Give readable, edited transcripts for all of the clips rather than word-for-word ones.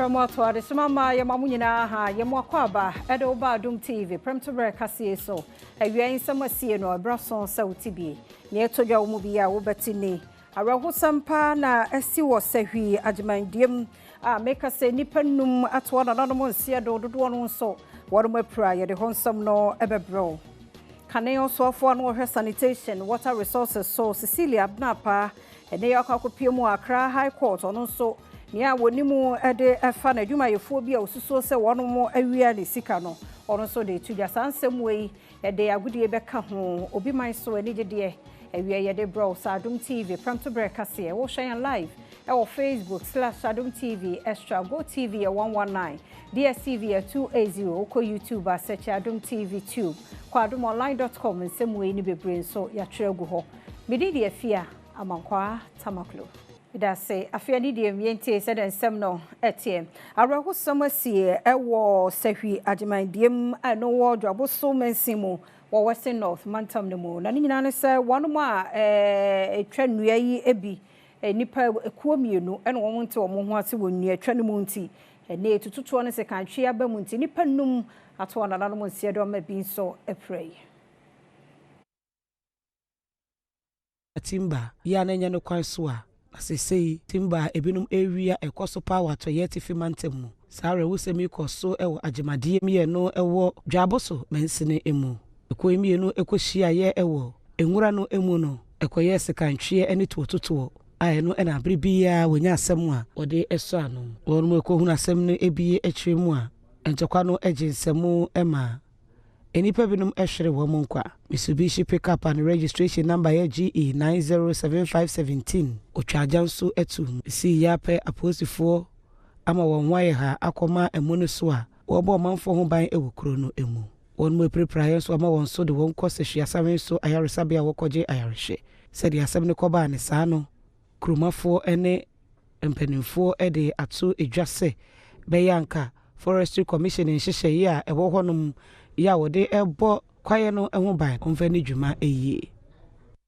Promoto de Sumama Yamamunina ha Yamwakwaba Adom TV Premtobre Kasee so awia nsam asie no abrason sauti bi ne etodwa wo bi a wo betini areho sampa na asi wo sahwi agimandiem a meka se nipanum atwo na nanom nsia do dodo no nso worum apra ye de honsam no ebebro kane also afo no hwe sanitation water resources so Cecilia Abnapa ene yakakopiem Accra High Court ono nso Nia wonimu ede efa na adwumayefo bi a osusuo se wono awia ne sika no ono so de tudwa sansem wei ede agudie beka ho obi man so ani gede awia ye de bro Adom TV Premtobre Kasee wo hwan live e wo Facebook/Adom TV Extra Go TV 119 DSTV 280 ko YouTube search Adom TV Tube kwa AdomOnline.com nsem wei ni bebre so ya tregu ho medidi afia amankwa tamaklo Ida say afiani de miente said ensem no etie areho samasie ewo sahwi agimandiem ano wo dwabo so mensimu wo Western North mantam ne mu na nyina ne say wonu a etwa nnua yi ebi nipa ekuo mienu ene wo nte wo ho ase wo nnua etwa ne mu nti ene etututo ne se kantwe aba mu nti nipa num ato na nanom nsie do ma bi nso epray timba ya na nya no kwan so a asesei timba ebinum area ekoso power to yeti fi mantemu sare wusemi koso ewo agimadie miye no ewo dwaboso mensene emu ekoyimie no ekohia ye ewo enwura no emu no ekoye sekantwe ene tototo aye no ena bribia wonya asem a ode eso ano wonmu ekohunu asem no ebie etwemu a entokwa no eginsemu ema Enipa binum ehwere wo munkwa Mitsubishi pickup and registration number GE 907517 otwaja nso etum si yape aposifo ama wonwaye ha akoma emu so a wo manfo ho ban ewukuro no emu won mo prepare so ama won so de won kosehwe asamen so ayaresabia wokoje ayarehwe said asem ne koba ne saa no kromafo ene empanimfo ede ato edwase beyanka forestry commission nhyehyɛ yi a ewo honum ya wode ebo kwaye no eho ban onfa ne dwuma eyi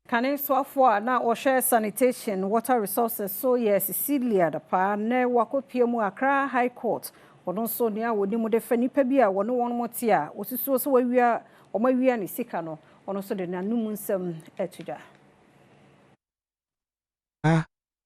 kane soafo a na o share sanitation water resources so yes Cecilia da pa ne wakopiem Accra High Court ono so ne a woni mu de fa nipa bi a wono won mote a osisuo so wawia omawia ne sika no ono so de nanum nsem etudwa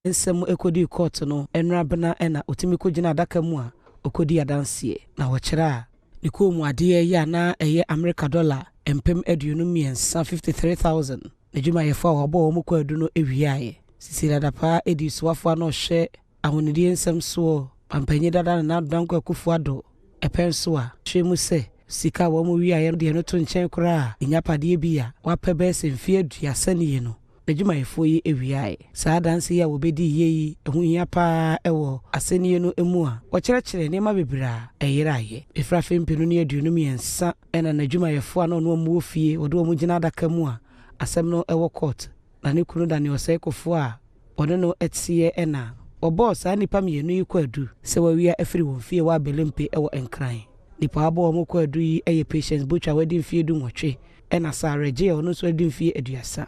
nsem ekodi court no enrabena ena otimi kogina adaka mu a okodi adansie na wo kira Niko mu ade ya na eye America dollar empem aduonu miensa 53000 adwuma yefo a wabo mu kwa adu no ewiaye Cecilia dapa edi suafo na hye ahonidi nsem so pampanyi dada na danko akufu ado epenso a hwemu se sika wo mu wiaye de no to nchen kora enyapade bia wapebe semfie aduasa ne no adwuma yefo yi ewiaye saa danse ya wobedi yeyi ehuhia pa ewo asenie no emu a wokyerɛkyerɛ ne ma bebira eyiraye efrafe mpenu ne aduonu miensa ena na adwuma yefo na no mu ofie wode mu gina adaka mu a asem no ewo court na ne kunu da ne osekofo a wode no etie ena oboss a nipa mienu yi kwadu se wawia afiri won fie wa belempe ewo enkran nipa abo mo kwadu yi eye patience butcher wedi fie du nwotwe ena sareje ono so edi fie aduasa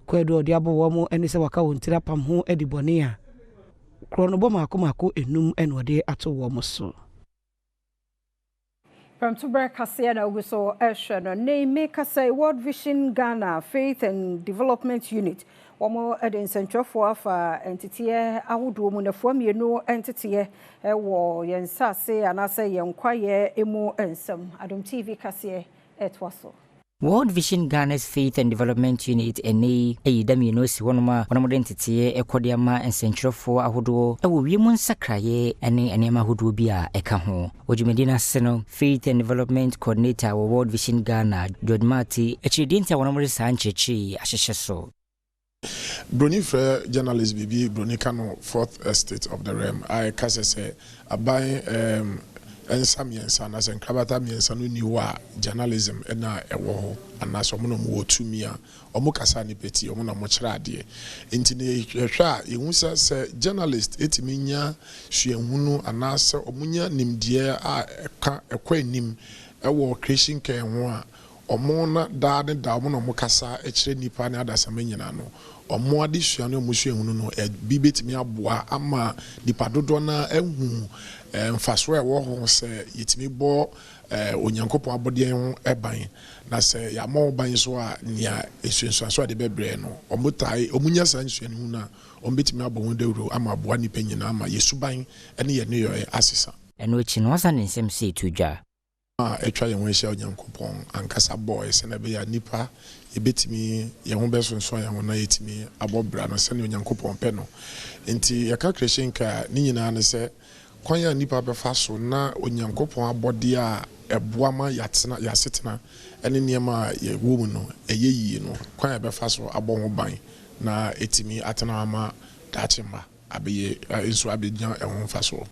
kwadu odi abo wo mo eni se waka wontira pam ho edibone a krono bo mako enum enode ato wo mo so Premtobre Kasee na uguso ehwe no ne make say World Vision Ghana Faith and Development Unit womo eden centrofo afa entity ahodo mu nafo mienu entity wo yensase anase yenkwaye emu ensem Adom TV Kasee etwaso World Vision Ghana's Faith and Development Unit ene eyidami no si wonoma wonomo entity ekodiama ensentrofo ahodo ewo wiemu nsakraye ene enema ahodo bi a eka ho wodwumedina seno Faith and Development Coordinator wo World Vision Ghana Jodmati echidintia wonomo sanchechi ahyehye so Brony Fair journalist bibi Brony Kano 4th estate of the realm I kasese abai ensamiensa na senkrabata miensa no niwa journalism na ewo ho anaso mo no mo tumia omo kasa ni peti omo na mo kira ade enti ne hwehwa ehunsa se journalist etimi nya hwehunu anaso omunya nimdie a eka ekwa nim ewo creation care ho a omo na da ne da omo no mo kasa e kire nipa ne adasama nyina no omo ade sua ne omo sua hunu no bi betimi aboa ama nipa dodo na ehu mfaso e wo ho se yetimi bo onyankopon abode ho eban na se ya ma oban so a nia esuensu so ade bebre no omo tai omunya sa nsua ne hu na omo betimi abo ho dawro ama aboa nipa nyina ama yesuban ene ye ne yo asesa eno echi no asa ne nsem se tudwa etwa ye ho hia onyankopon ankasa boys na be ya nipa ebetimi ye ho besonso ya ho na yetimi abobra no se ne onyankopon pe no enti yaka creation ka ni nyina ne se kwan ya nipa be fa so na onyankopon abode a eboa ma yatena yasetena ene niema ye wo mu no eyeyi no kwan ya be fa so abo ho ban na etimi atena ama dachimba abeye enso abednya ehon fa so.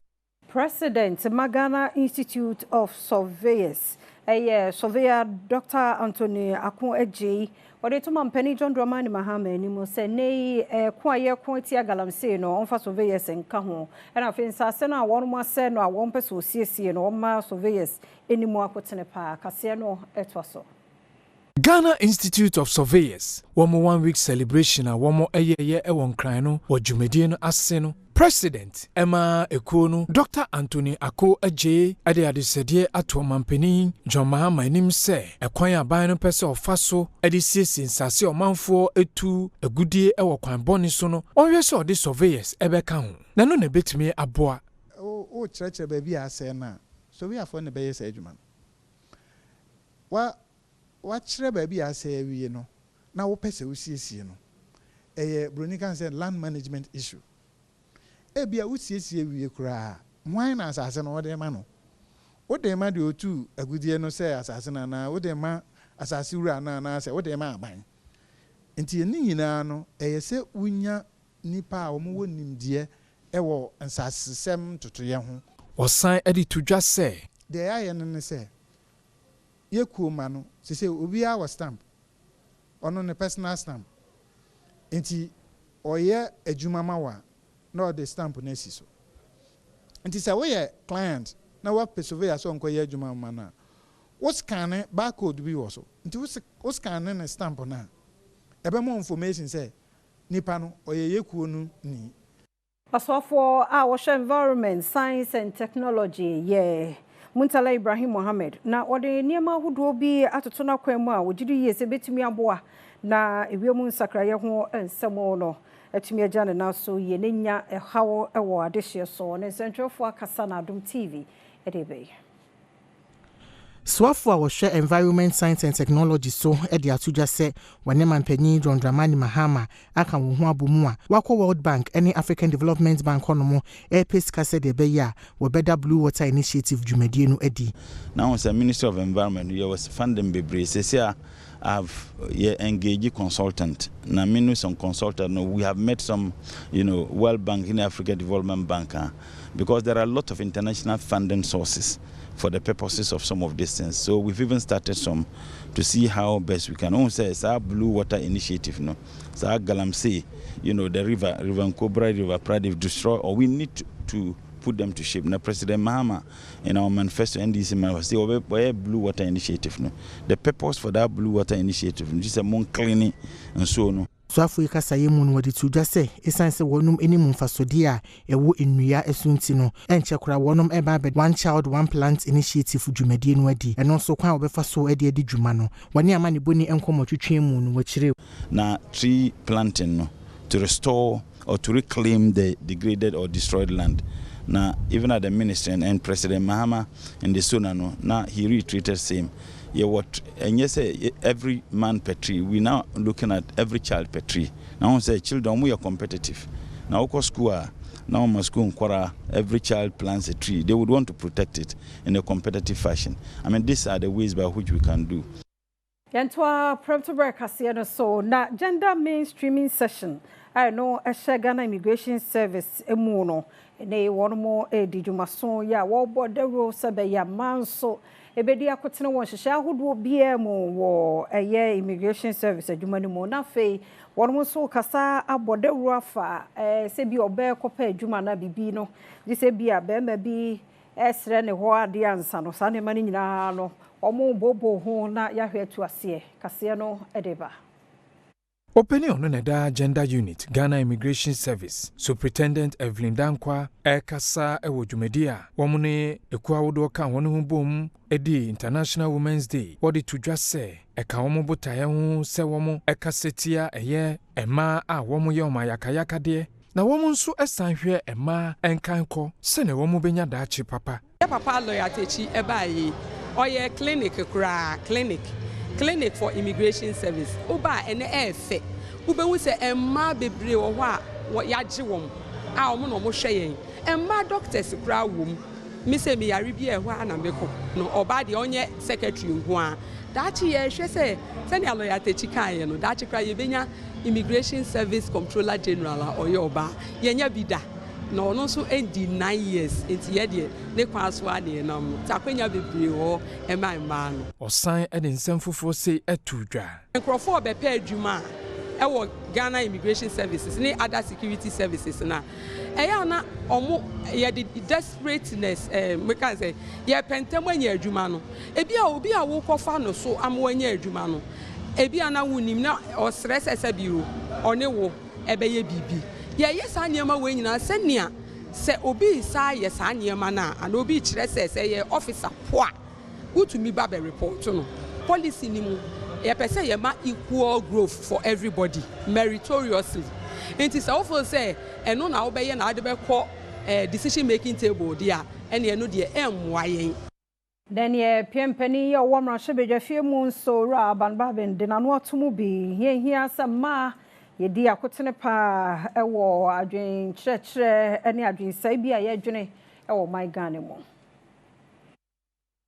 President Magana Institute of Surveyors, surveyor Dr. Anthony Akun Eji, or the Toman Penny John Dramani Mahama, and you say, nay, quite quantity galamsey no on for surveyors and Cajon. And I think Sasena, one more said, no, one person CC and all my surveyors anymore put in a park, Casino, etwaso. Ghana Institute of Surveyors, 1 week celebration, one more a year, a one crino, or Jumedian Aseno. President Emma Ekono, Dr. Anthony Ako Aje, Ade Adesede Ato Mampeni, John Mahama nim say, a kwanya bino person of Faso, Edisi Sensasi or Manfo, etu, a goodie, a kwan bonisono, or you saw the surveyors ebe kan. Nano ne bit me aboa. Oh, church baby, I say na. So we are for the base edgeman. What baby, I say, we know. Now, person we see, a Brunican said land management issue. Ebia usie wie kura mwan na asase no de ma no wo de ma de otu agudie no se asase na na wo de ma asase wura na na se wo de ma aban enti eni nyina no eyese unya nipa a wo mo nimdie ewo nsase sem totoye ho osan edi tudwa se de aye ne se yeku ma no se obi a wo stamp ono ne personal stamp enti oye adwuma ma wa no the stamp na si so nti say we client na wa surveyor so nko ye adwuma ma na wo scan barcode bi wo so nti wo scan na stamp na ebe mo information say nipa no oye yekuo nu ni Aswafo a wo environment science and technology Muntala Ibrahim Mohammed na ode niema hudo bi atoto na kwan mu a wogidi yese betumi aboa na ewiemu nsakraye ho ensemo no etumi agane na so ye nenya ehawo ewo adehye so ne sentrofo akasa na Adom TV edebe Swafo a wɔhwɛ environment science and technology so ede atuja se wane manpanyin John Dramani Mahama aka wo ho abomu a wakɔ World Bank any African Development Bank honomo airpace kase de beya wo better blue water initiative dwumadie no adi. Now as a Minister of Environment you was funding bebre sesia I've engaged consultant. Na minu some consultant. No, we have met some, World Bank in Africa Development Bank, because there are a lot of international funding sources for the purposes of some of these things. So we've even started some to see how best we can. Also, it's our Blue Water Initiative, it's our Galamsey, the river Nkobra, River Pradiv destroy, or we need to put them to shape. Now, President Mahama in our manifesto NDC manifesto, we Blue Water Initiative. The purpose for that Blue Water Initiative is just a more cleaning and so on. So Africa say mun wadi to just say essence wonum any mun fasodi a ewo ennua esunti no enche kura wonum eba bed one child one plant initiative dwumadie no adi eno so kwan obefa so adi dwuma no wani ama ne boni enkomo twetwe mu no wachire na tree planting no to restore or to reclaim the degraded or destroyed land. Now, even at the ministry and President Mahama in the Sunano, now he retreated same. And yes, every man per tree. We now looking at every child per tree. Now we say children, we are competitive. Now we school now must go and every child plants a tree. They would want to protect it in a competitive fashion. I mean, these are the ways by which we can do. Yantwa Premtobre Kasee so na gender mainstreaming session. I know a Ghana Immigration Service emuno. Ne one more dijumason ya wo bodero sebe ya manso ebedi akotene won hihye ahodo bia mu wo Immigration Service adwuma mu na fe won mo so kasa abodero afa se bi obe kopa adwuma na bibi no di se bia be ma bi esre ne ho ade ansa no sa ne mani nyina no omo bobo ho na yahwe to ase Kasee no edeba. Opening on the Gender Unit, Ghana Immigration Service, Superintendent Evelyn Dankwa, Kasa Ewo Jumedia, Womune, Ekwawodoka, Wonhubum, Edi International Women's Day, what did you just say? Eka womo butayahu, se womo, Ekasetia, eye, Emma, womo yoma yakayaka de. Na womo nso esan hwe Emma, enkanko, sene womo benya dachi papa. Ya papa lawyer techi ebayi, oye clinic kura, clinic for immigration service oba ene efe ube wu se emma bebre wo ho a yaje wom a omo no mo hwe yen emma doctors kura wom mi se mi yare bi e ho na meko no oba de onye secretary ho a dachi ye hwe se ne lawyer techi kan ye no dachi kura ye benya immigration service controller general oye oba ye nya bida no no so endi 9 years enti ye de ne kwaso ade nam takwenya bebre ho emma no osan ede nsamfufo se atudwa nkrofo be pa adwuma ewo Ghana Immigration Services ne other security services na eya na omo ye the desperateness we can say ye pentem anya adwuma no ebi a obi a wo kofa no so amwanya adwuma no ebi ana wunim na o stress esabiwo one wo ebe ye bibi ye yes anyema we nyina senia se obi sa yes anyema na and obi kire se ye officer poa utumi ba be report no policy ni mu ye pese ye ma equal growth for everybody meritoriously enti se ofo say eno na wo be ye na ade be ko decision making table dia ene eno de emwa yen Daniel Piempeni ya wamra shebejwa fie mu nso ra banba ben de nanu atomu bi hia sama ye di akotene pa ewo adwen kyerɛkyerɛ ene adwen sai bi a ye dwene ewo my Ghana mu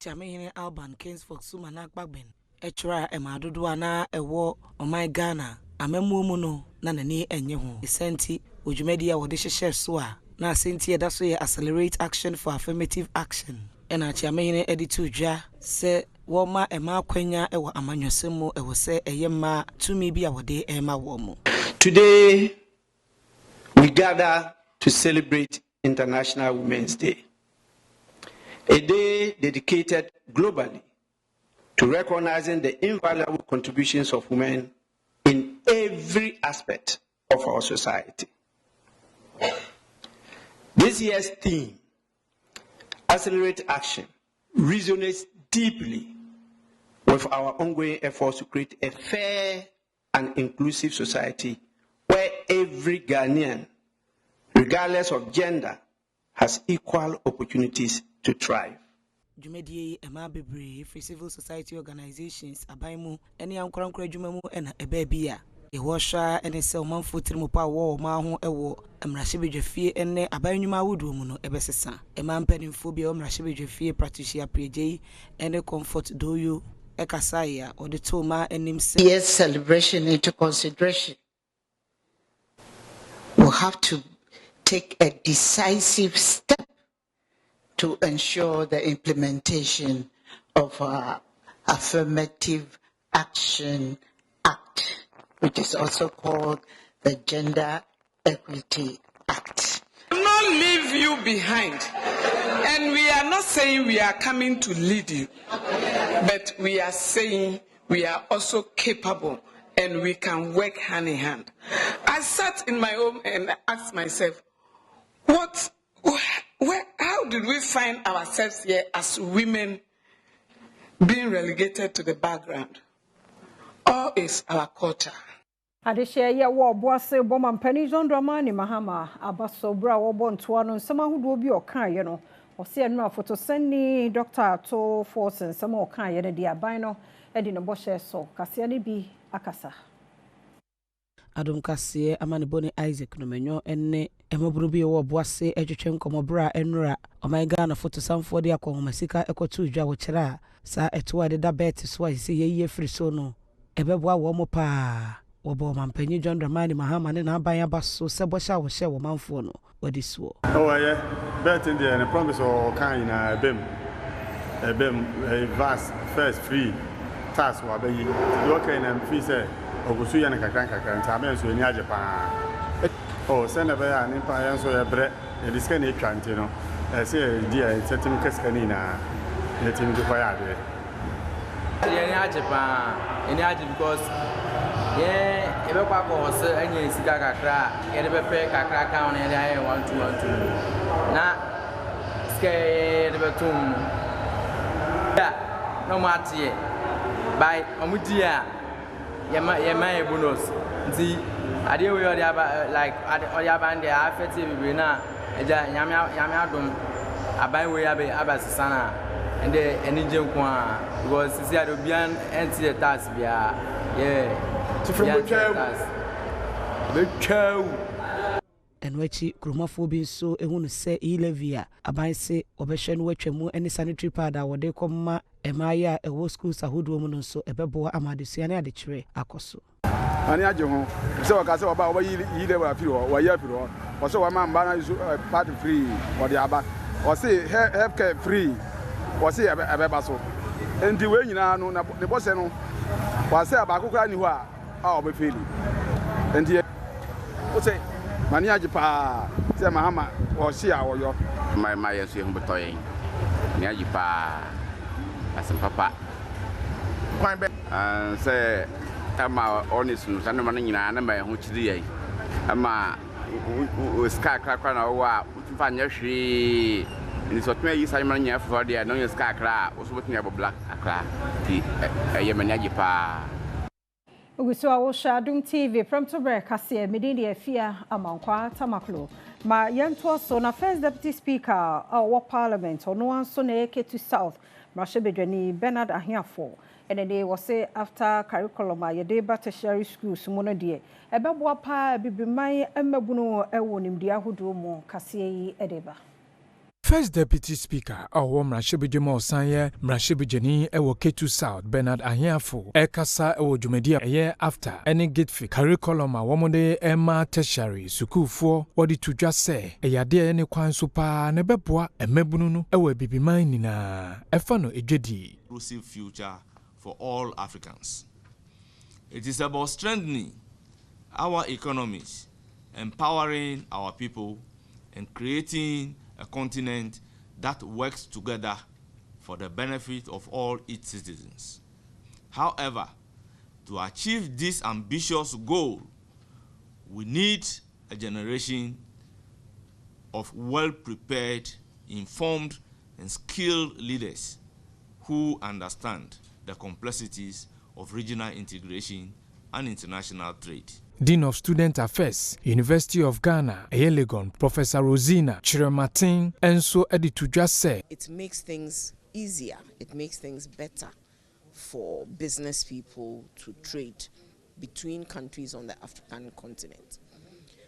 Chamehene Alban Kingsford Suma na Gbagben etwra emadodo ana ewo my Ghana amemu mu no na nani enye ho isenti odwumadi a wode hyehye so a na asenti eda so ye accelerate action for affirmative action ena Chamehene editu dwa se woma ema kwanya ewo amanyosemu ewo se eyema tumi bi a wode ema wo mu. Today, we gather to celebrate International Women's Day, a day dedicated globally to recognizing the invaluable contributions of women in every aspect of our society. This year's theme, Accelerate Action, resonates deeply with our ongoing efforts to create a fair and inclusive society where every Ghanaian, regardless of gender, has equal opportunities to thrive. Jumedi ema bebre free civil society organizations abaimu ene yankurankura jumamu ena ebebia ehosha ene se omanfo tirimopa wo ma ho ewo emrahebedwafie ene abanyuma wodu mu no ebesesa ema mpanimfo bia omrahebedwafie Patricia Prejei ene comfort doyo ekasaya odetoma enim se yes celebration into consideration. We have to take a decisive step to ensure the implementation of our Affirmative Action Act, which is also called the Gender Equity Act. We will not leave you behind, and we are not saying we are coming to lead you, but we are saying we are also capable and we can work hand in hand. I sat in my home and asked myself, how did we find ourselves here as women being relegated to the background? All is our culture. Adeshe ye wo boase boma mpani Zondrama ni Mahama abaso bra wo bontoa no nsema hodo bi okan ye no ose enu afoto sani Dr. Ato Force nsema okan ye ne dia ban no e di no bohye so Kasee ne bi akasa. Adom Kasee amane boni Isaac no menyo enne emaburu bi wo boase etwetwe nkomobra enura my Ghana foto samfo de akomasika ekotu dwa wo kira sa eto ade da bet so ase ye free so no ebeboa wo mo pa wobo mampanyi John Dramani Mahama ne na aban abaso se bohya wo hye wo manfo no wadi so yeah bet in the promise or kind na ebem vast first free tax wa bayi do kan na free say ogusu ya na kakran ta so ni age pa send be ya ni pa yan so ya bre e diska ni twante no say dia setim kaskani na netim ko ya de Any ajepa, any aje because yeah, ebe kwa ko se enye sika kakra, e de be kakra kan na e 1212. Na ske de be tum. Yeah, no matter by omudia yema e bonus. Nti ade we ode aba like ode aba nde afeti bibi na eja nyame adom aban we aba sisana and the energy because see Adobian anti the task bia yeah to from the chow and wachi kromafo bi so ehunu se elevia aban se obehwe no watwamu any sanitary pad a wode komma emaya ewo schools ahodo mu no so ebebo amadesua ne adekire akoso ani aje ho se o ka se oba oba yi de wa firi wa ya firi ho o se wa ma mba na part free o de aba o se health care free o se abeba so enti we nyina no na ne bose no wa se aba kokra ni ho a oba feli enti o se mani aje pa se mahama o se a woyo my yesu ehun betoyen ni aje pa asem papa kwan be say ama honest no sanu man nyina na ma hu chiri yai ama ska kra na wa fa nya hwe ni so twa yi sai man nya for dia no ska kra o so botinya bobla akra ti yemani aje pa Ugusu awo Adom TV Premtobre Kasee medini afia amankwa tamaklo ma yento so na first deputy speaker of parliament ono anso na Ketu South Mrashebedwani Bernard Ahiafo and they was say after curriculum a yede ba tertiary schools mu no de ebeboa pa bibiman emabunu ewo nimdia hodo mu Kasee yi edeba. First Deputy Speaker of Mrashebedwama Osanye Mrashebedwani ewo Ketu South Bernard Ahiafo ekasa ewo dwumadia eye after any gate fee curriculum a womode ema tertiary sukufo wodi tudwa se eyade ne kwan so pa ne beboa emabunu no ewo bibiman nina efa no edwedi inclusive future for all Africans. It is about strengthening our economies, empowering our people, and creating a continent that works together for the benefit of all its citizens. However, to achieve this ambitious goal, we need a generation of well-prepared, informed, and skilled leaders who understand the complexities of regional integration and international trade. Dean of Student Affairs, University of Ghana, Legon, Professor Rosina Chirematin, and so Editu just said it makes things easier, it makes things better for business people to trade between countries on the African continent.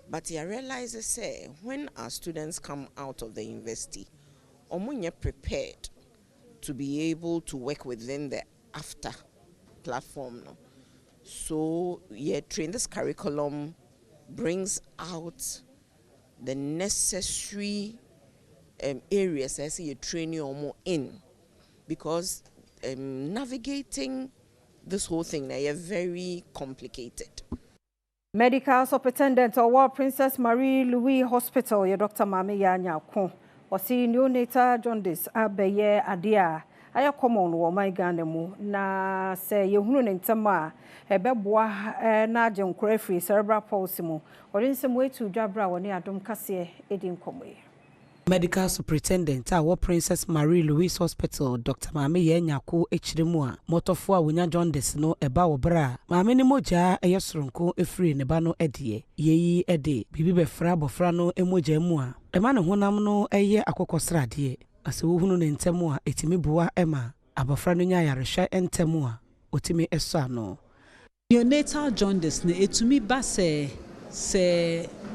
But I realize say when our students come out of the university, omunye prepared to be able to work within the after platform. No? So, train this curriculum brings out the necessary areas as you train you more in, because navigating this whole thing now is very complicated. Medical Superintendent of Princess Marie Louis Hospital, your Dr. Mami Yanyako, was seeing neonatal jaundice abeye adia. Aya common wo my Ghana mu na se yehunu ne ntama ebeboa na agenkora free cerebral palsy mu odinsem wetu dwabra woni Adom Kasee edin komoye. Medical Superintendent our Princess Marie Louis Hospital Dr. Mami Yanyako echiremu a motofo a wonya jaundice no eba wo bra Mami ni moja eyesronko efree ne ba no edie yeyi ede bibi befra bofra no emoja mu a ema ne honam no eye akokosrade ase wohunu ne ntemu a etimi bua ema abafra no nya yaresha entemu a otimi eso ano. Neonatal jaundice ne etumi ba se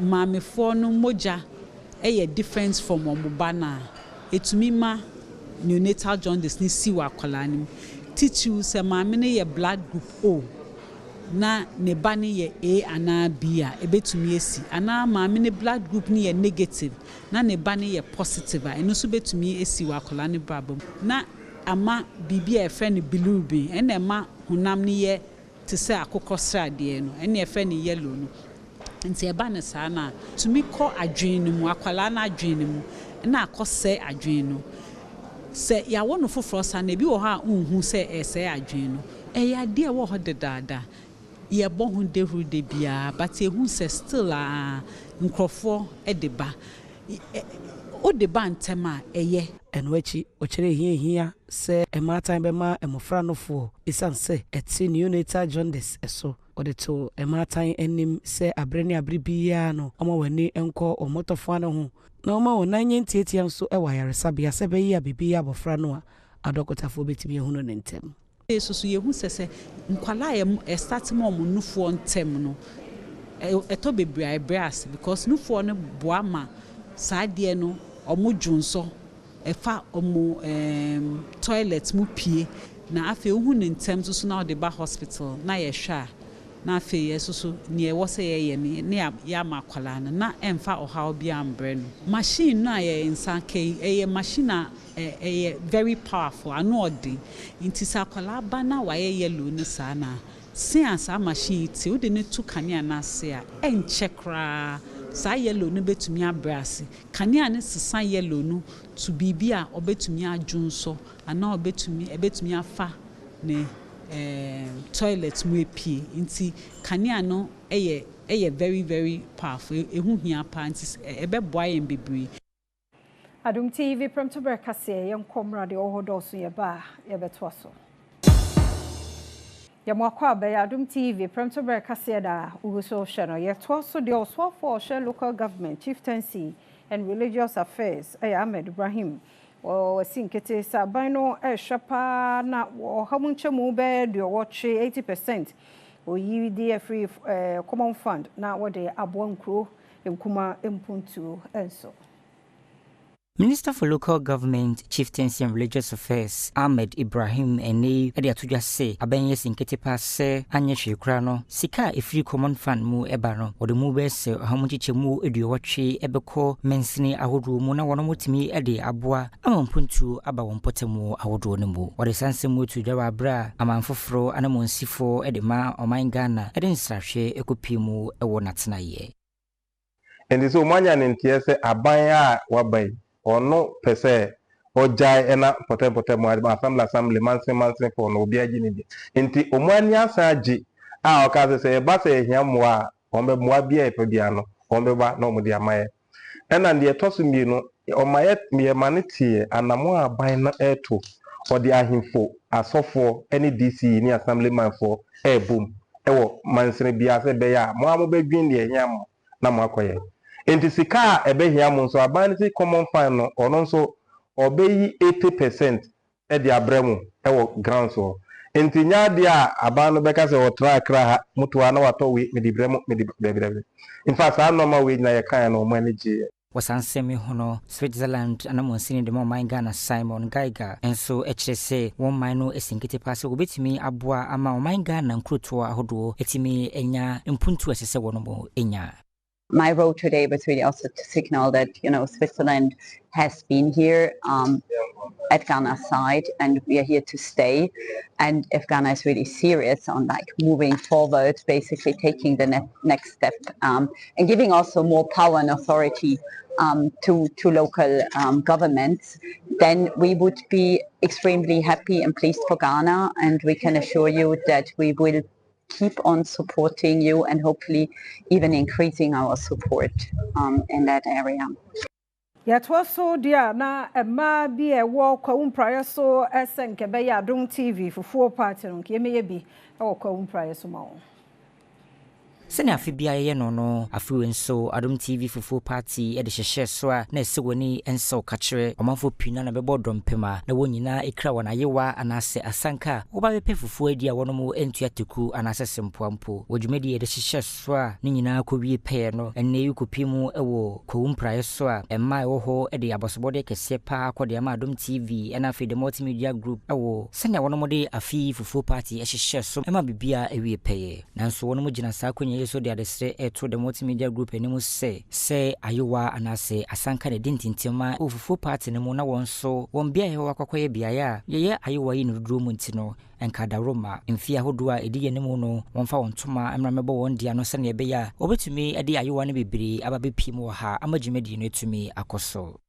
mamefo no moja eye difference from omubana etumi ma neonatal jaundice ni siwa kwalanim tissue se mame ne ye blood group O na ne ba ne ye A ana B a ebetumi esi ana mame ne blood group ni ye negative na ne ba ne ye positive a eno so betumi esi wa kwalane brabam na ama bibia efe ne bilirubin ene ma honam ne ye te se akokosrade no ene efe ne yellow no nti eba ne saa na tumi kɔ adwen no mu akwala na adwen no mu na akɔsɛ adwen no se ya wono foforo sa na bi wo ha unhu se ese adwen no ya de wo ho dedada ye bo hu de hu de bia but ehun se still nkrofo edeba o de ba ntema eye enwachi ochere hia se ematan be ma emofra no fo isanse eti neonatal jaundice eso odeto ematan enim se abrene abribia no omo wani enko omotofo no ho na omo wonanye ntietia nso e wayaresa bia se be ya bibia abofra no a adokotafo betimi ehunu ne ntem so yehu sese nkwala e start mo nufo ntem no eto bebre brass because nufo no boama saade no omo dwunso efa omo toilet mu pie na afi ohu ne ntem so na de ba hospital na ye hwa na afi yesusu ne wo se ye ne ya makwala na emfa oha obi ambre no machine na ye insanke eye machine very powerful anodi inti sakwala bana wa ye yellow ne sana science a machine ti o de ne tu kania na se a enche kra sa yellow no betumi abrase kania ne sesa yellow no to bibia obetumi adwunso ana obetumi afa ne toilet mu epie nti kania no eye very very powerful ehu hia pa nti ebeboa yen bebre Adom TV Premtobre Kasee yenkomra de ohodoso ye ba ye betwaso ya mwakwa be Adom TV Premtobre Kasee da uguso hwe ye twaso de oswafo hwe local government chieftaincy and religious affairs Ahmed Ibrahim wasinkete saban no hwepa na hamunchemu be de woche 80% oyi de free common fund na wode aboankro enkuma empuntu enso Minister for Local Government, Chieftaincy and Religious Affairs, Ahmed Ibrahim, ene edi atuja se abenye sinkete passe anye hwekura no sika free common fund mu eba no ode mu be se hamuchiche mu eduwotwe ebeko mensini ahodo mu na wono mutimi ede aboa amampuntu aba wompotemu ahodo ne mu ode sanse mu tujawa bra amanfoforo anamonsifo ede ma oman Ghana ede nsrahwe ekopi mu ewo natena ye enti so mwanya ne ntie se aban a wabai ono pese ojai ena potem mo assembly manse for no obi agi ni enti omwani asaji a okaze se ba se hia moa ombe moa bia epebia no ombe ba no mo dia maye ena de tosumi no omaye me manetie anamo aban na eto odi ahimfo asofo eni DC ni assemblyman for ebum ewo mansene bia se be ya mo amobedwin de hia mo na mo akoye enti sika ebehia mo nso abanti common fund no ono nso obeyi 80% e di abremu ewo ground so enti nya dia abano beka se o track ra mutuwa na wato we me di bremu me di bebe in fact I normal we na ye kan no manage wasansemi hono Switzerland anamonsini de oman Ghana Simon Geiger enso echese won man no esinkete passe obetimi aboa ama oman Ghana nkroto ahodo etimi enya mpuntu esese wono enya. My role today was really also to signal that, Switzerland has been here at Ghana's side and we are here to stay. And if Ghana is really serious on moving forward, basically taking the next step and giving also more power and authority to local governments, then we would be extremely happy and pleased for Ghana. And we can assure you that we will keep on supporting you and hopefully even increasing our support in that area. Yet was so dear na ma be a walk prior so esenke be ya Adom TV for 4 party no ke me bi e walk prior so ma Sene afibia ye no afiwe nso Adom TV fufu party e de hyehye so a na esewoni enso kachire omanfo pina na bebo dompema na wonyina ekra wona yewa anase asanka oba bepe fufu adi a wono entuateku anase sempoampo wodwumedi e de hyehye so a ni nyina akowie pe no enne yukopimu ewo kwumprae so a emma ewo ho e de abosobode kese pa akode ama Adom TV ena afi de multimedia group ewo sene wono mode afi fufu party e hyehye so emma bibia ewie pe nanso wono mugina sa yeso de adesre to the multimedia group enimu se ayowa anase asanka ne dintintima ofufu party ne mu na wonso won bia ye wakwakoye biaya ye ayowa yi no duro mu ntino enkada roma mfia hodua ediye ne mu no wonfa wontoma emramebo won dia no se ne beya obetumi ade ayowa ne bebre ababe pim wo ha amagimedi no etumi akoso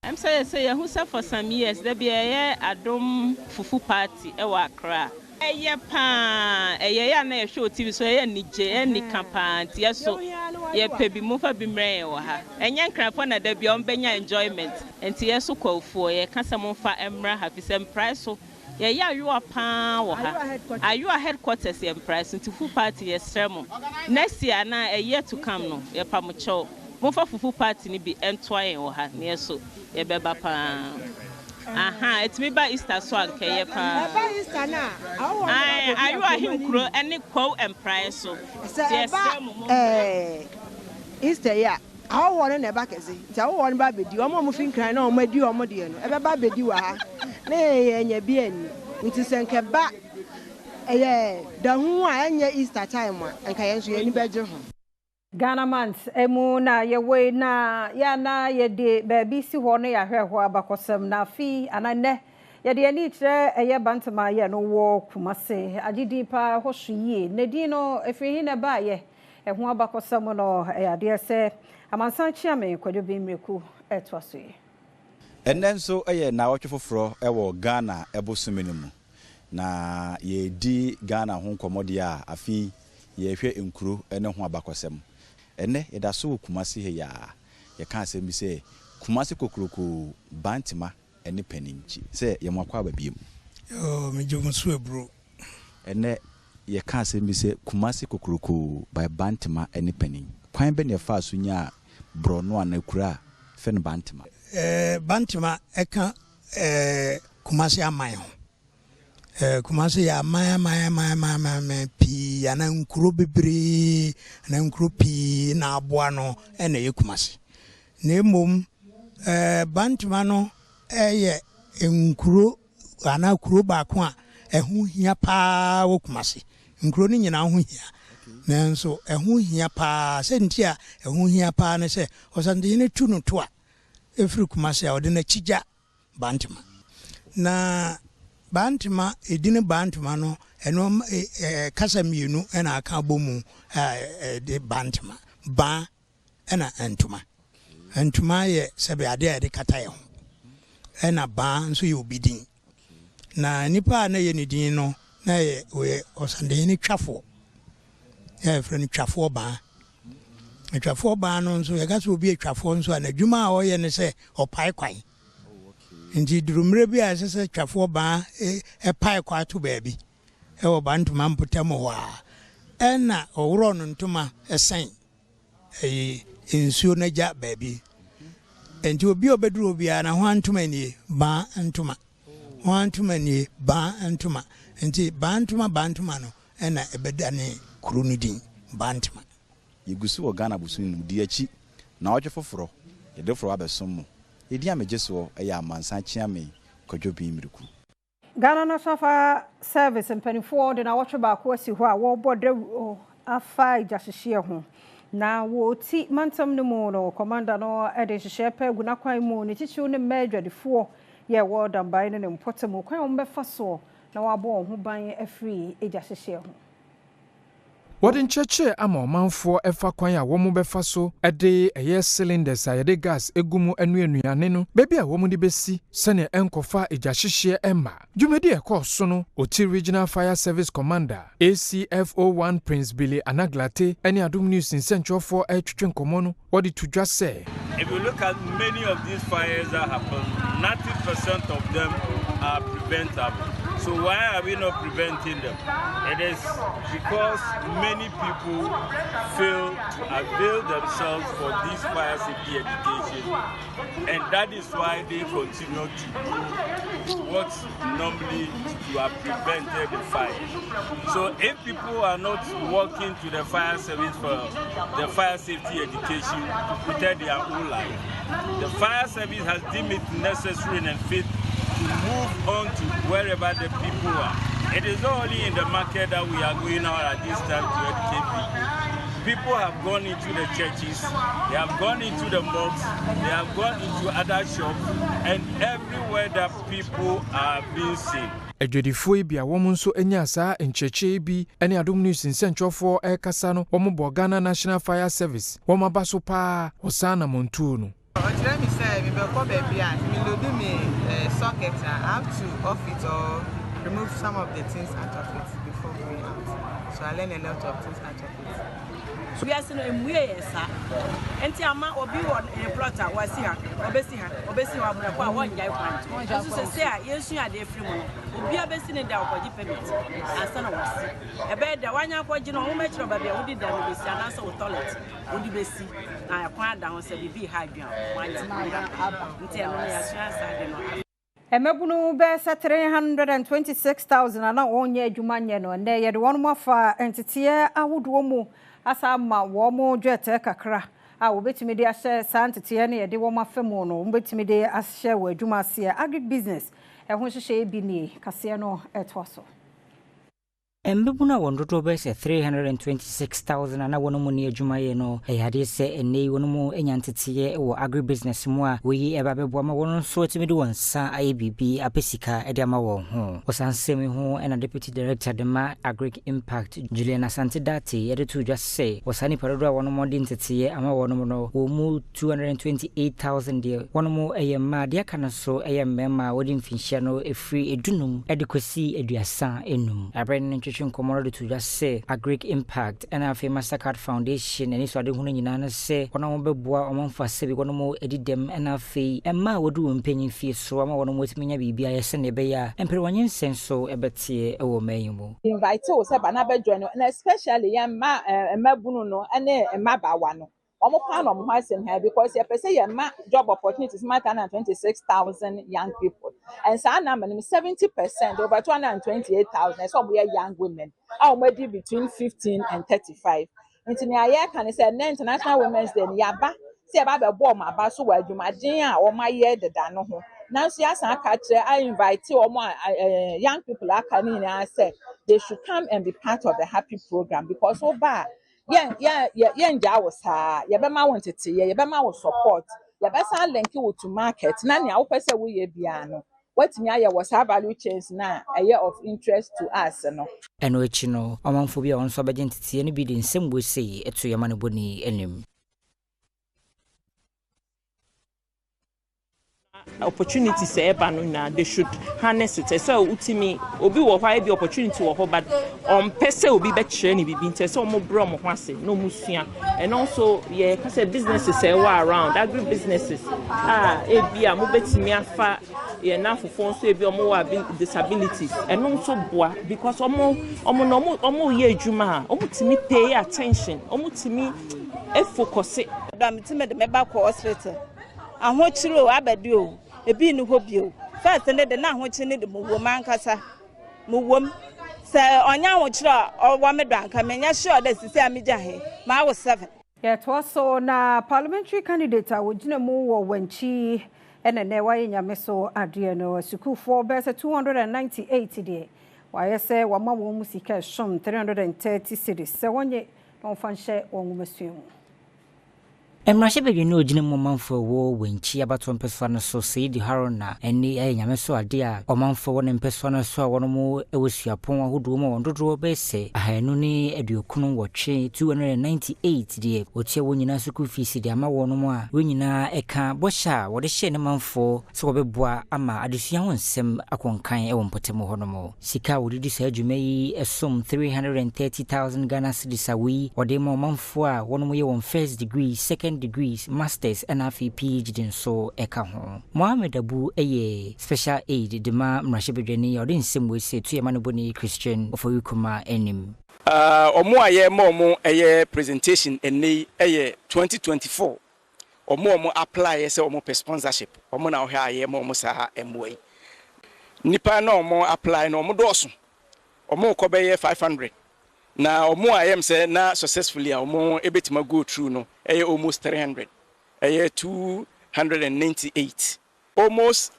I'm say who said for some years there be a Adom Fufu party e wa Accra. Eye pa eye na show TV so eye nije ni kampanti yeso ye pebi mu fa bi mre wo ha. Enye nkrafo na da bi on benya enjoyment. Enti yeso kwafo ye kasa mo fa emra hafi sem price so ye ya you pa wo ha. Are you a headquarters in price into full party yestremo. Next year na a year to come no ye pa mo cho. Mo fa fufu party ni bi entwaye wo ha na yeso ye beba pa. Aha, it's me by Easter so anke ye pa. By Easter na. Are you a him kro any quo and price so. Easter ya. How one na ba kese. Ti awo one ba bedi. Omo mo fin kran na omo di omo de no. E be ba bedi wa ha. Na enya bi ani. Nti senke ba da hu a enya Easter time a anka ye nso ye ni beje ho. Ghana month emu na yewe na ya na ye de baby si ho no ya hwehwo abakosem na fi anane ye de ani kire eye Bantama ye no wo Kumase agidi pa hohwe yie nedi no efiri na ba ye eho abakosem no ya de se amansan chiame kwadwo bi mreku etwaso ye enenso eye na wotwe foforo ewo Ghana ebosumeni mu na ye di Ghana ho nkomode a afi ye hwe enkuru ene ho abakosem ene yeda so Kumase he ya ye kan asem bi se Kumase kokroko Bantama ene paninchi se ye mwakwa ababiem me jomusu ebro ene ye kan asem bi se Kumase kokroko by Bantama ene panin kwan be ne fa so nya bro no anakura fe no Bantama Bantama eka Kumase aman ho Kumase ya maya pi ana nkuro bebre ana nkuro pi na aboa no ena ye Kumase na emom Bantama no eye nkuro ana kuro ba ko a ehu hia pa wo Kumase nkuro ni nyina ho hia nanso ehu hia pa se ntia ehu hia pa ne se osande ne tu no to a efiri Kumase a ode na chija Bantama na Bantama edine Bantama no eno kasa mienu ena aka bomu de Bantama ba ena entuma ye sebe ade ade kata ye ho ena ba nso ye obidin na nipa na ye nidin no na ye we osande ni twafo ye frɛ ni twafo ba twafo ba no nso ye gasa obi twafo nso na dwuma a oye ne se opai kwan nti durumre bi a sese twafo ba pai kwa to baabi e wo Bantama mpotam ho a ena owro no ntoma esen ensuo na ja baabi enti obi obeduru obi a na ho antoma nie ba ntoma ho antoma nie ba ntoma enti Bantama no ena ebedane kuru no din Bantama yegusu wo Ghana busu ni di achi na oje foforo ye deforo abesom mo edi amejeso eya amansan chiame kwadwo bi mriku Ghana National Fire Service mpanifo de na watch back wasi ho a wo bode afa ijahihie ho na wo ti mantam ne mu no commander no e de hihie pa gu na kwan mu ne chichiu ne madwadefo ye wo dambai ne mpotam kwan mo befa so na wabo ho ban afri ijahihie ho Wodin cheche ama omanfo efa kwan a womu befa so ede eye cylinders a yede gas egumu enuane no bebi a womu di besi sene enkofa ejahihie emma dwumedi ekoso no oti Regional Fire Service Commander ACFO1 Prince Billy Anaglate eni Adom News in Central for etwetwe nkomo no wodi to just say if you look at many of these fires that happen 90% of them are preventable. So why are we not preventing them? It is because many people fail to avail themselves for this fire safety education, and that is why they continue to do what normally to have prevented the fire. So if people are not working to the fire service for the fire safety education to protect their own life, the fire service has deemed it necessary and fit to move on to wherever the people are. It is not only in the market that we are going out at this time to educate people. People have gone into the churches, they have gone into the mosques, they have gone into other shops, and everywhere that people are being seen. Edwedifo ibi a womu nso enya saa encheche bi ene Adom News in Central for ekasa no womu bo Ghana National Fire Service womu abaso pa osana montu no Let me say, socket. I have to off it or remove some of the things out of it before going out. So I learned a lot of things out of it. We are saying we are sir. Enti ama obi won a plotter wasi ha obesi ha mreko a won jai kwan. So say yesu ade free mo. Obi abesi ne da okoji permit. Ansa na wasi. Ebe da wanya kwaji no wo mechiro ba bia wodi da no besi anasa wo toilet. Wodi besi na kwan da ho se bibi ha adwan. Wanya nti eno na yasu ansa de no. Emebunu be 326,000 na onye adwumanye no na ye de wonu afa entitiye awodo mu asa ma wo mo dwete kakra a obetimi de ahye santitiye na ye de wo mafemu no obetimi de ahye wo adwumase agri business ehun hye bi ni kase no etwaso Embebuna wondodo be se 326,000 na wono mu ne adwumaye no eyade se ene wono mu enyanteteye wo agribusiness mu a we eba bebo ma wono so timi de wonsa IBB apesika ede ama wo ho osansemi ho ena deputy director de ma agric impact Juliana Santidati ede to just say osani parodo a wono mu de nteteye ama wono mu no wo mu 228,000 de wono mu eyema de aka no so eyemema wodi mfinhia no efri edunum ede kwesi eduasa enum abren Commodity to just say agric impact and a famous Mastercard Foundation and so de hunu nyina na say ona mo beboa o monfa se bi kono mo edidem and a fee and ma wodu mpanyin fee so ama wono mo timinya bibia ye se ne be ya empirwanyin senso ebetie e wo mayimo invite o se ba na be join and especially ya ma emabunu no ene emabawa no omo plan omo hasem here because you say ya ma job opportunities ma 126,000 young people and sa na 70% over 228,000 so we are young women already between 15 and 35 until ya can say International Women's Day yaba say ba be bo ma ba so wa adwumaden a o ma ye deda no ho now so ya san ka kire I invite omo young people aka ni na say they should come and be part of the happy program because over yeah nja wosa ye be ma wontete ye be ma wo support ye be san link you to market na nia wo pese wo ye bia no watimi aye wosa value chains na aye of interest to us no eno echi no omanfo bia wonso abegentete ne bi de nsem wo sei eto ye ma ne boni enim opportunities no they should harness it so utimi obi wo hwa be opportunity wo ho but pese obi be kire ni bibi nte so mo bro mo hwase no musua and also yeah kase businesses around agri businesses ebia mo betimi afa ye na fofo so ebia mo wa disabilities and also boa because omo ye adwuma omo timi pay attention omo timi focus da mitime de meba ko hospital ahochiro abadi o ebi ni hobio first ne de na ahochi ne de mo mankasa mo wom se onya ahochiro owa medanka menya sure that sisi amija he ma wo 7 yet also na parliamentary candidate wogina mu wo wanchi ene ne wa nyame so ade no suku for be 298 de wa yese wa ma wo musika shom 330 cities se wonye no fanhye won masuemu Emrashe be no gine momanfo wo wenchi abato mpeso na so Saidi Haruna eni nyame so ade a omanfo wo ne mpeso na so wono mu ewusuapon ahodo mu wondodo be se ahanu ni aduokunu wotwe 298 de otie wo nyina school fees de ama wono mu a wo nyina eka bosha wo de hye ne manfo so wo beboa ama adesua ho nsem akonkan e wo mpotemo hono mu sika wo didi sa adwuma yi esom 330,000 Ghana cedis awi wo de mo manfo a wono mu ye won first degree second degrees masters and PhD so eka ho Mohammed Abu eye special aid de ma mrashebedwani ya odin nsem we se to yema no boni Christian ofowikuma enim omo aye mo eye presentation eni eye 2024 omo apply se omo sponsorship omo na ohia aye mo sa emoi nipa na omo apply na omo doso omo ko be 500 na omo ayem say na successfully omo ebetima go through no almost 300 298 almost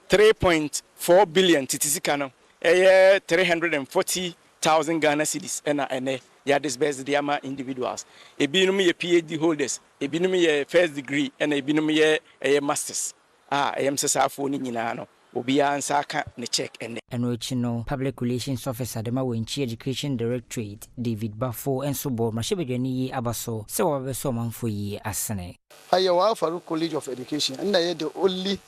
3.4 billion titisika no 340,000 Ghana cedis ene ya disbursed the ama individuals ebinum ye PhD holders ebinum ye first degree ene ebinum ye masters ayem sesafo ni nyina no obiara nsa aka ne check ene. Eno echi no Public Relations Officer Adema Wenchi Education Directorate David Bafo enso bo mashebedwani yi abaso se wabeso manfo yi asene. Ayawa Farouk College of Education and the only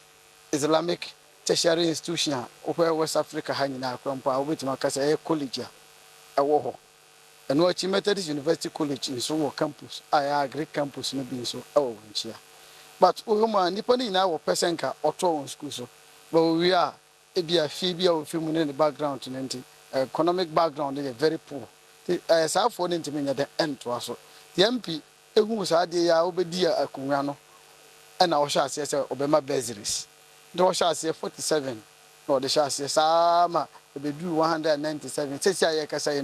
Islamic tertiary institution where West Africa hanging out from Whitman Kasee College a war. And what Methodist University College in so campus, I agree campus no being so here. But Uma Nippon in our Pesenka or Town school so. But we are a Phoebe or film in the background to economic background is very poor. As I phone into me at the end to us. The MP who was idea Obedia a Cungano and our chassis Obama Beziris. The chassis 47 or the chassis Sama be do 197 says I can say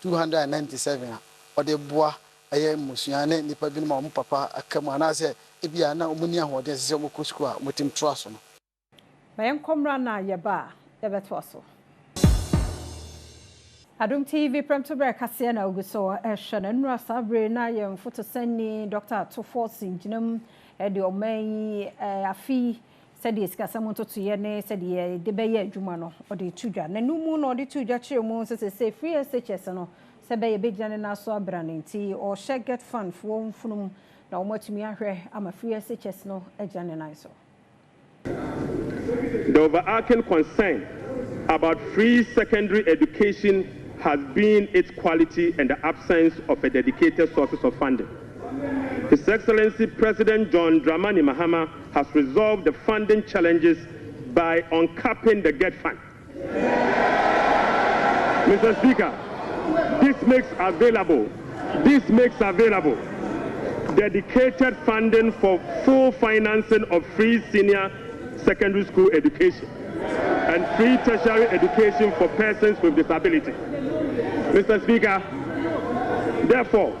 297 or the bois I am Musiane Nipa Binum Papa a come and I say if you are now Munia or there's some Cusqua with him trust. Mayan Comrana Yaba, Evetwaso. Adom TV Premtobre Kasee na Uguso Eshanen Rasa Brena yem photo sending Dr. Toforsin Jinum Edi Omei Afi said the Skasamonto to Yene said the Beye Jumano or the Tuja. Nenumun or the Tuja Chirmon says say free SHS no Sebe Bejan na so Branity or share get fund for funum na much me I'm a free SHS no Ejaneniso. The overarching concern about free secondary education has been its quality and the absence of a dedicated sources of funding. His Excellency President John Dramani Mahama has resolved the funding challenges by uncapping the GET fund. Mr. Speaker, this makes available dedicated funding for full financing of free senior secondary school education and free tertiary education for persons with disability. Mr. Speaker, therefore,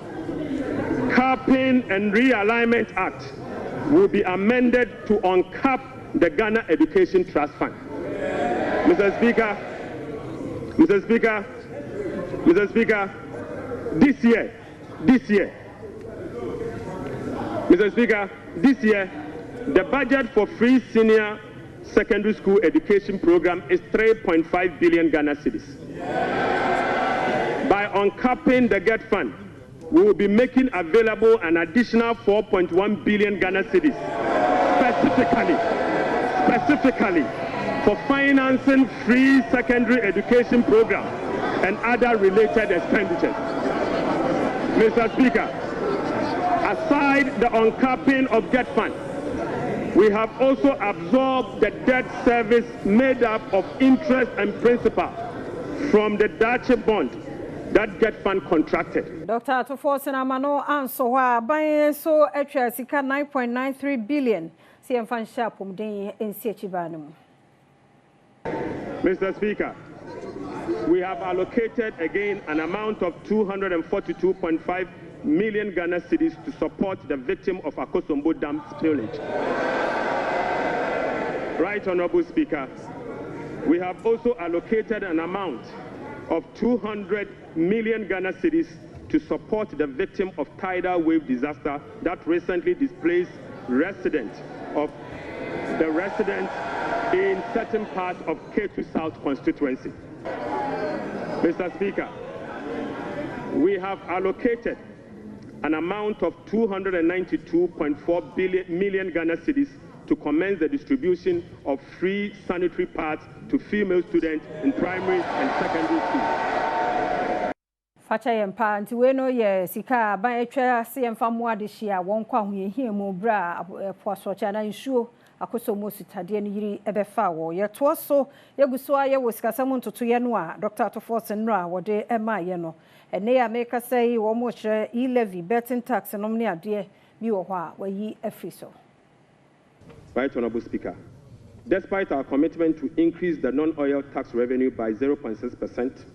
Capping and Realignment Act will be amended to uncap the Ghana Education Trust Fund. Mr. Speaker, this year, the budget for free senior secondary school education program is 3.5 billion Ghana cedis. By uncapping the GET fund, we will be making available an additional 4.1 billion Ghana cedis specifically for financing free secondary education program and other related expenditures. Mr. Speaker, aside the uncapping of GET fund, we have also absorbed the debt service made up of interest and principal from the Dutch bond that GET fund contracted. Dr. Toforsin Amano answer why buying so extra 9.93 billion. CM Fan Sharpum Day in Siachibanum. Mr. Speaker, we have allocated again an amount of 242.5 million Ghana cedis to support the victim of Akosombo Dam spillage. Right, Honorable Speaker, we have also allocated an amount of 200 million Ghana cedis to support the victim of tidal wave disaster that recently displaced residents in certain parts of K2 South constituency. Mr. Speaker, we have allocated an amount of 292.4 million Ghana cedis to commence the distribution of free sanitary pads to female students in primary and secondary schools. Facha yempa nti we no ye sika ban etwa CM mu adehia won kwa hoyehia mu bra poasocha na nsuo akosomo sitade no yiri ebefa wo ye to so yeguso aye wo sikasam ntoto ye no a Dr. Toforsin no a wode ema ye no ene ya make say wo mo hre e-levy betting tax no ne ade bi wo ho a wayi afiso. Right, Honorable Speaker. Despite our commitment to increase the non-oil tax revenue by 0.6%,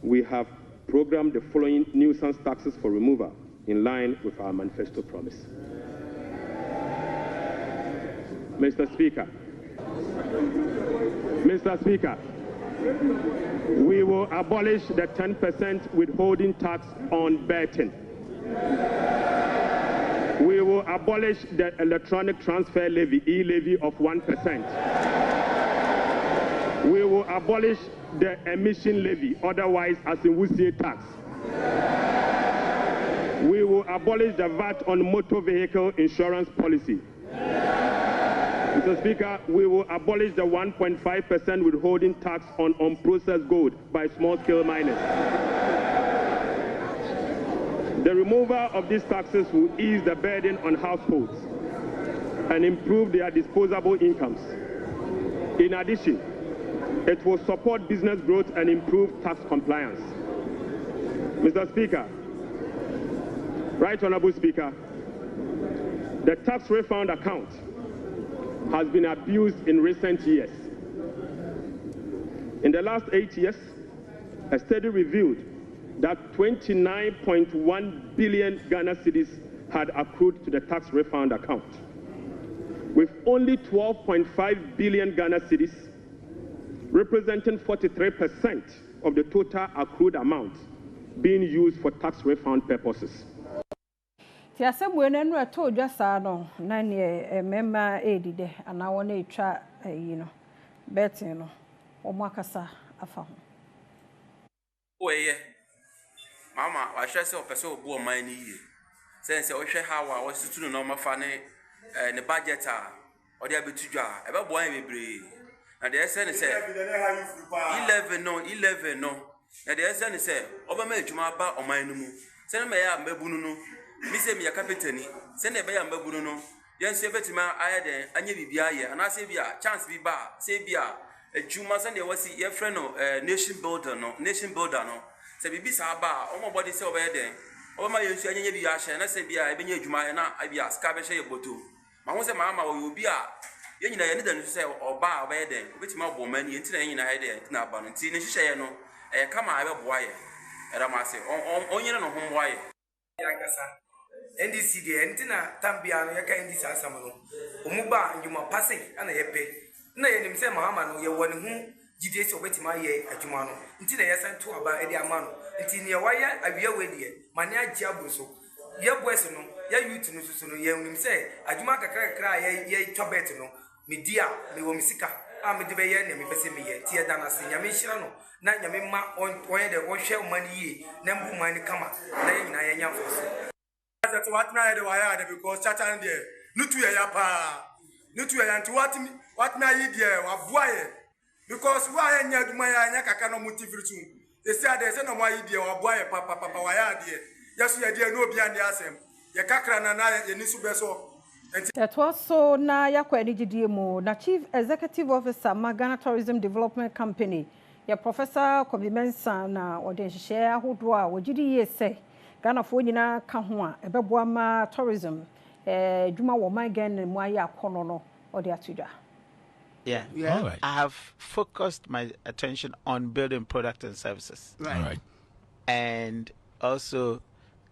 we have programmed the following nuisance taxes for removal in line with our manifesto promise. Mr. Speaker, we will abolish the 10% withholding tax on betting. We will abolish the electronic transfer levy, e-levy of 1%. We will abolish the emission levy, otherwise as in Wusie tax. We will abolish the VAT on motor vehicle insurance policy. Mr. Speaker, we will abolish the 1.5% withholding tax on unprocessed gold by small-scale miners. The removal of these taxes will ease the burden on households and improve their disposable incomes. In addition, it will support business growth and improve tax compliance. Mr. Speaker, Right Honorable Speaker, the tax refund account has been abused in recent years. In the last 8 years, a study revealed that 29.1 billion Ghana cedis had accrued to the tax refund account, with only 12.5 billion Ghana cedis, representing 43% of the total accrued amount, being used for tax refund purposes. Ti asebwe na nru ato dwa saa no na ne memma edide ana wona etwa yi no betin no omo akasa afa ho oye mama wa hwe se opese obu oman ni yie sense o hwe ha wa wo situnu no mafa ne budget a o de abetu dwa e be bo an bebre na de ese ne se 11 no na de ese ne se obama adwuma ba oman no mu se ne me ya mbabunu no mi se mi ya kapitani se ne be ya mbabunu no yen se betima ayede anye bibia ye ana se bia chance bi ba se bia adwuma se ne wasi ye friend no nation builder no se bibi sa ba o mo body se obede obama yensu anye bi ya hye na se bia e benya adwuma ye na abia ska be hye ye boto ma ho se mama wo obi a ye nyina ye ne da no se oba obede obetima bo mani enti na ye nyina hede na aba no enti ne hye ye no kama abe boa ye era ma se onyere no ho boa ye yakasa NDC de entina tambia no yaka NDC asam no omuba ndwuma pase ana yepe na ye nim se mahama no ye woni hu GDS obetima ye adwuma no ntina ye san to aba edi ama no nti ne waya awia wedie mane agye aboso ye boys no ye youth no susu no ye nim se adwuma kakra ye tobet no media me wo misika a me de be ye ne me pese me ye tie dana se nyame hira no na nyame ma onye de wo hwe mani yi na mbu mani kama na ye nyina ye nyamfo so that what na de waya de because chatan de nutu ya pa nutu ya nti what na yi de wa boa ye because wa ya nya aduma ya nya kaka no motivate e say ade say no mo yi de wa boa ye papa wa ya de yesu ya de no obi ande asem ye kakra na ye nisu be so. That was so na yakwa ni gidie mu na Chief Executive Officer Ghana Tourism Development Company ya Professor Kobimensa na ode nhye ahodo a wogidi ye say Ghana fo nyina ka ho a ebeboa ma tourism dwuma wo man gan mu aye akono no ode atudwa. Yeah. All right. I have focused my attention on building products and services. Right. All right. And also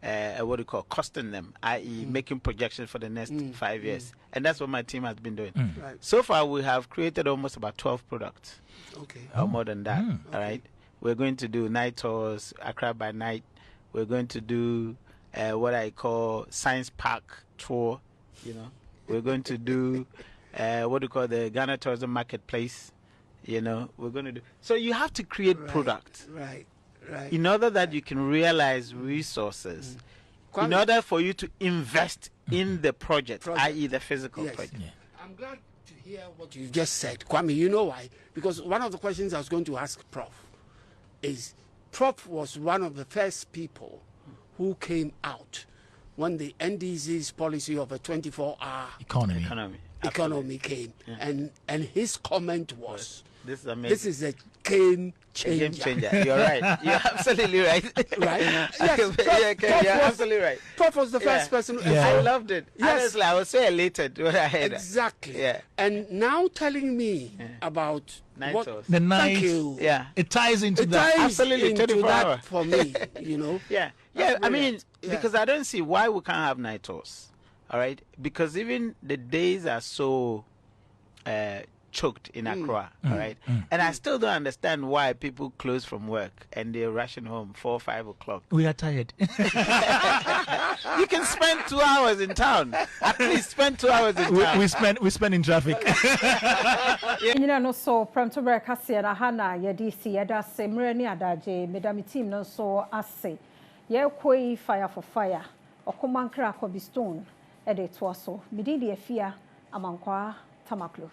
what do you call costing them, i.e. making projections for the next 5 years. And that's what my team has been doing. Right. So far, we have created almost about 12 products. Okay. Or more than that. All right. We're going to do night tours, Accra by night. We're going to do what I call science park tour. You know, we're going to do what do you call the Ghana Tourism Marketplace. You know, we're going to do. So you have to create products. Right. Right. In order that you can realize resources, in order for you to invest in the project, i.e. the physical project. Yeah. I'm glad to hear what you've just said, Kwame. You know why? Because one of the questions I was going to ask Prof is, Prof was one of the first people who came out when the NDC's policy of a 24-hour economy came, and his comment was, "This is amazing. This is a game changer." You're right. You're absolutely right. Right? Yes. You're absolutely right. Prof was the first person. I loved it. Yes. Honestly, I was so elated when I heard exactly. that. Yeah. And now telling me about the night. Thank you. Yeah. It ties into that. Absolutely. Into that for me. You know. Yeah. Yeah. I mean, because I don't see why we can't have night tours. All right. Because even the days are so choked in Accra, all right? And I still don't understand why people close from work and they're rushing home 4 or 5 o'clock. We are tired. You can spend 2 hours in town. At least spend 2 hours in town. We spend in traffic. You know, so Premtobre Kasee na hana yedisi yeda semre ni adaje medami team no so ase ye koi fire for fire okomankra ko bi stone e de to so mididi afia amankwa tamaklo.